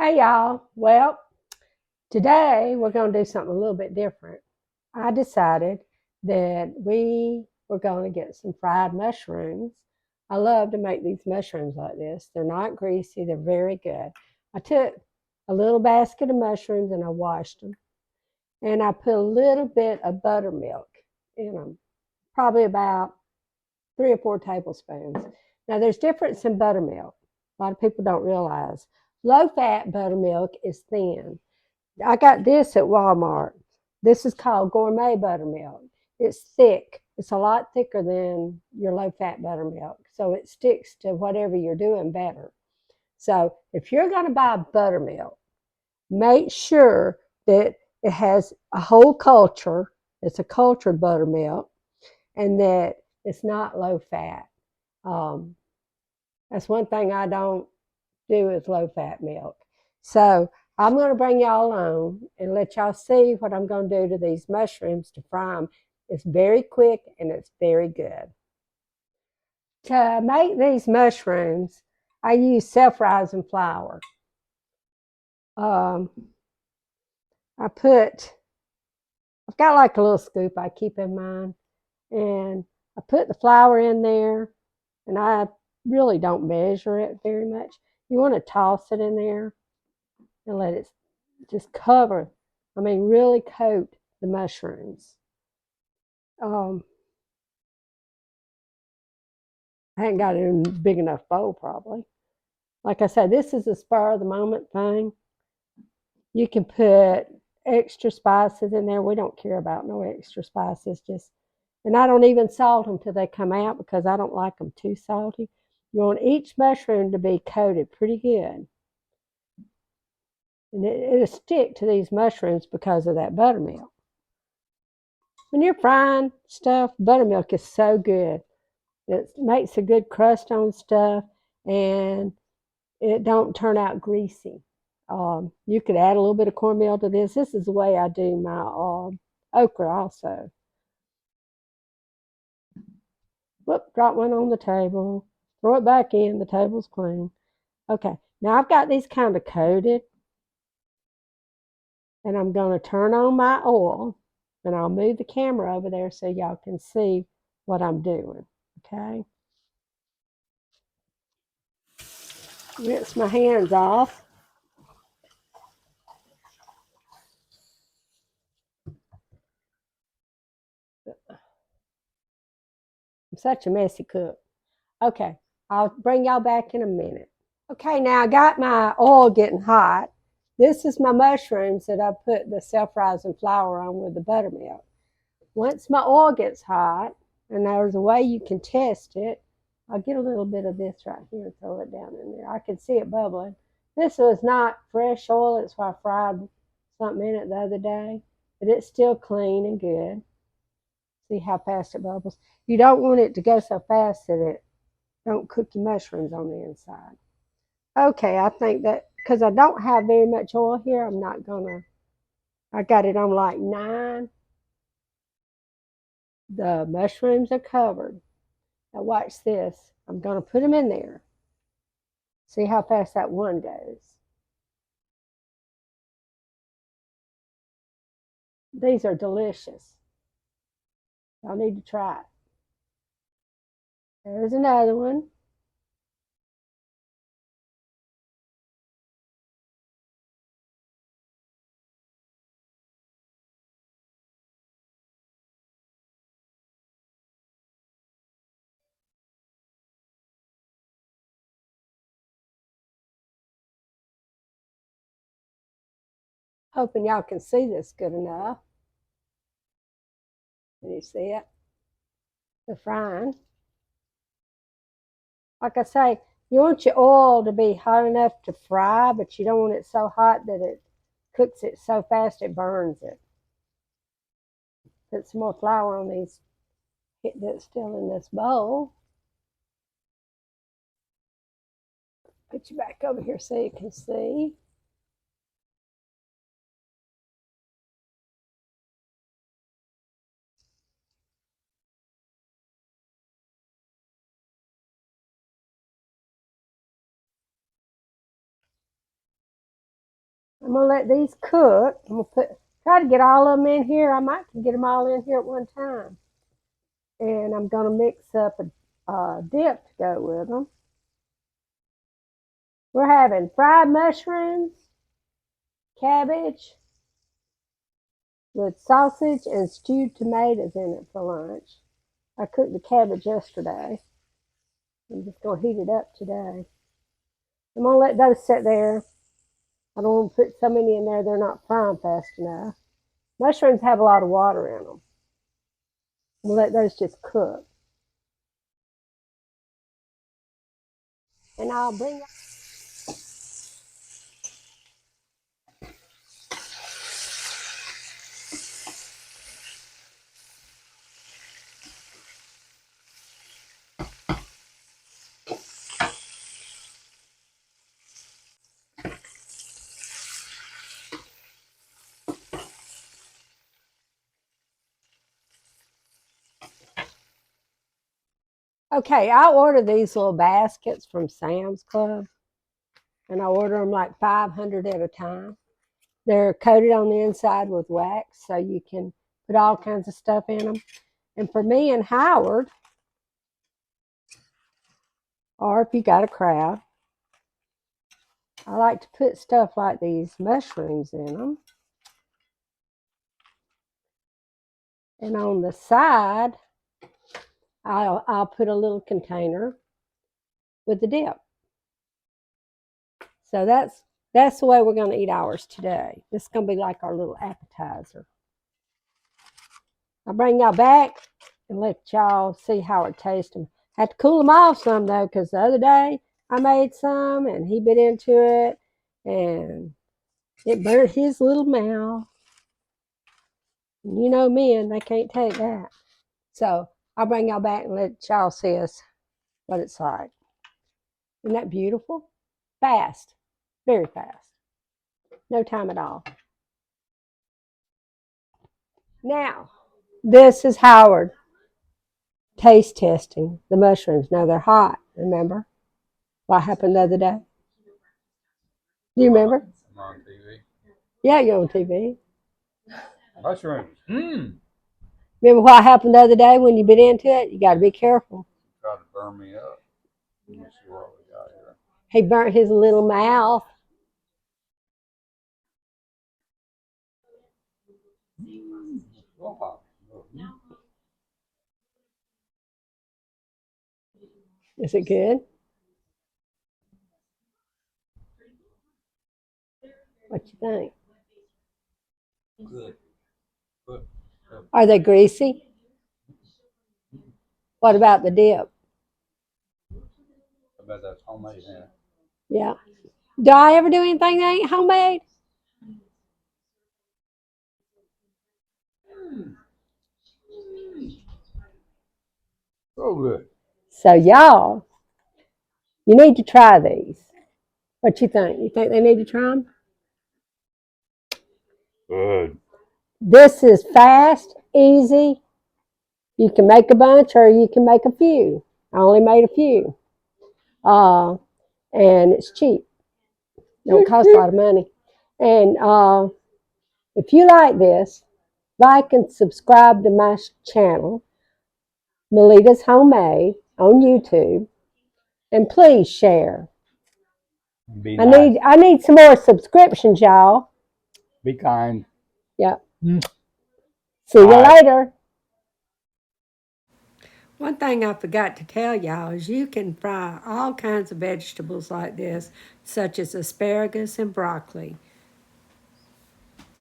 Hey y'all. Well, today we're going to do something a little bit different. I decided that we were going to get some fried mushrooms. I love to make these mushrooms like this. They're not greasy, they're very good. I took a little basket of mushrooms and I washed them. And I put a little bit of buttermilk in them, probably about 3 or 4 tablespoons. Now, there's difference in buttermilk. A lot of people don't realize. Low fat buttermilk is thin. I got this at Walmart. This is called gourmet buttermilk. It's thick. It's a lot thicker than your low fat buttermilk. So it sticks to whatever you're doing better. So if you're going to buy buttermilk, make sure that it has a whole culture. It's a cultured buttermilk and that it's not low fat. Um, that's one thing I don't do is low fat milk. So I'm going to bring y'all on and let y'all see what I'm going to do to these mushrooms to fry them. It's very quick and it's very good. To make these mushrooms, I use self-rising flour. Um, I put, I've got like a little scoop I keep in mine, and I put the flour in there, and I really don't measure it very much. You want to toss it in there and let it just cover, really coat the mushrooms. Um, I hadn't got it in a big enough bowl, probably. Like I said, this is a spur of the moment thing. You can put extra spices in there. We don't care about no extra spices. And I don't even salt them till they come out because I don't like them too salty. You want each mushroom to be coated pretty good. And it'll stick to these mushrooms because of that buttermilk. When you're frying stuff, buttermilk is so good. It makes a good crust on stuff, and it don't turn out greasy. You could add a little bit of cornmeal to this. This is the way I do my okra also. Whoop, drop one on the table. Throw it back in. The table's clean. Okay, now I've got these kind of coated, and I'm going to turn on my oil, and I'll move the camera over there so y'all can see what I'm doing. Okay, rinse my hands off. I'm such a messy cook. Okay, I'll bring y'all back in a minute. Okay, now I got my oil getting hot. This is my mushrooms that I put the self-rising flour on with the buttermilk. Once my oil gets hot, and there's a way you can test it, I'll get a little bit of this right here and throw it down in there. I can see it bubbling. This was not fresh oil. It's why I fried something in it the other day, but it's still clean and good. See how fast it bubbles? You don't want it to go so fast that it don't cook your mushrooms on the inside. Okay, I think that because I don't have very much oil here, I'm not gonna. I got it on like 9. The mushrooms are covered. Now watch this. I'm gonna put them in there. See how fast that one goes. These are delicious. Y'all need to try it. There's another one. Hoping y'all can see this good enough. Can you see it? They're frying. Like I say, you want your oil to be hot enough to fry, but you don't want it so hot that it cooks it so fast it burns it. Put some more flour on these that's still in this bowl. Put you back over here so you can see. I'm gonna let these cook. I'm gonna try to get all of them in here. I might can get them all in here at one time. And I'm gonna mix up a dip to go with them. We're having fried mushrooms, cabbage with sausage and stewed tomatoes in it for lunch. I cooked the cabbage yesterday. I'm just gonna heat it up today. I'm gonna let those sit there. I don't want to put so many in there they're not frying fast enough. Mushrooms have a lot of water in them. We'll let those just cook. And I'll bring Okay, I order these little baskets from Sam's Club, and I order them like 500 at a time. They're coated on the inside with wax, so you can put all kinds of stuff in them. And for me and Howard, or if you got a crowd, I like to put stuff like these mushrooms in them. And on the side, I'll put a little container with the dip. So that's the way we're going to eat ours today. This is going to be like our little appetizer. I'll bring y'all back and let y'all see how it tastes. Had to cool them off some though, because the other day I made some and he bit into it and it burnt his little mouth. And you know men, they can't take that. So I'll bring y'all back and let y'all see us what it's like. Isn't that beautiful? Fast. Very fast. No time at all. Now, this is Howard taste testing the mushrooms. Now they're hot, remember? What happened the other day? Do you remember? I'm on TV. Yeah, you're on TV. Mushrooms. Remember what happened the other day when you bit into it? You got to be careful. Try to burn me up. Let me see what we got here. He burnt his little mouth. Is it good? What you think? Good. Good. Are they greasy? What about the dip? I bet that's homemade, huh? Yeah. Do I ever do anything that ain't homemade? So good. So y'all, you need to try these. What you think? You think they need to try them? Good. This is fast, easy. You can make a bunch or you can make a few. I only made a few. And it's cheap. It don't cost a lot of money. And if you like this, like and subscribe to my channel, Melita's Homemade, on YouTube. And please share. Be nice. I need some more subscriptions, y'all. Be kind. Yep. See you later. One thing I forgot to tell y'all is you can fry all kinds of vegetables like this, such as asparagus and broccoli.